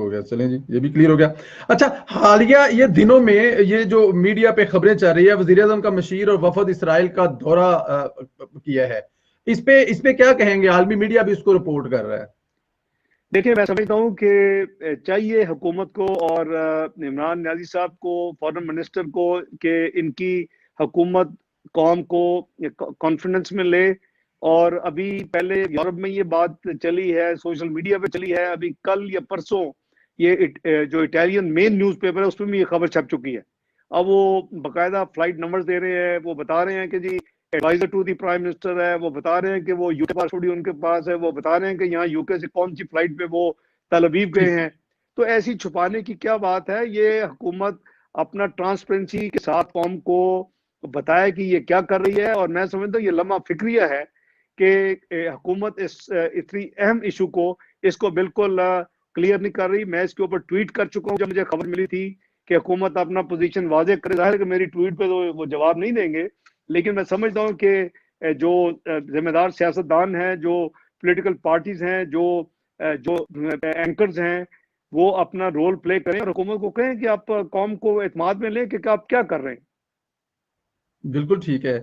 हो गया, चलें जी, ये भी क्लियर हो गया। अच्छा, हालिया ये दिनों में ये जो मीडिया पे खबरें चल रही है, वज़ीर-ए-आज़म का मशीर और वफद इसराइल का दौरा किया है, इस पे क्या कहेंगे? आलमी मीडिया भी इसको रिपोर्ट कर रहा है। देखिए, मैं समझता हूँ कि चाहिए हुकूमत को और इमरान न्याजी साहब को, फॉरेन मिनिस्टर को, कि इनकी हुकूमत कौम को कॉन्फिडेंस में ले। और अभी पहले यूरोप में ये बात चली है, सोशल मीडिया पे चली है, अभी कल या परसों ये जो इटालियन मेन न्यूज़पेपर है उसमें भी ये खबर छप चुकी है। अब वो बकायदा फ्लाइट नंबर्स दे रहे हैं, वो बता रहे हैं कि जी adviser to the prime minister है, वो बता रहे हैं कि वो यूके पासपोर्ट भी उनके पास है, वो बता रहे हैं कि यहाँ यूके से कौन सी फ्लाइट पे वो तल अवीव गए हैं। तो ऐसी छुपाने की क्या बात है? ये हुकूमत अपना ट्रांसपेरेंसी के साथ कौम को बताया कि ये क्या कर रही है। और मैं समझता हूँ ये लम्हा फिक्रिया है कि हुकूमत इस इतनी अहम इशू को इसको बिल्कुल क्लियर नहीं कर रही। मैं इसके ऊपर ट्वीट कर चुका हूँ जब मुझे खबर मिली थी कि हुकूमत अपना पोजीशन वाजे करे। जाहिर है कि मेरी ट्वीट पे तो वो जवाब नहीं देंगे, लेकिन मैं समझता हूँ कि जो जिम्मेदार सियासतदान हैं, जो पॉलिटिकल पार्टीज हैं, जो एंकर्स हैं, वो अपना रोल प्ले करें और हुकूमत को कहें कि आप कौम को एतमाद में लें कि आप क्या कर रहे हैं। बिल्कुल ठीक है।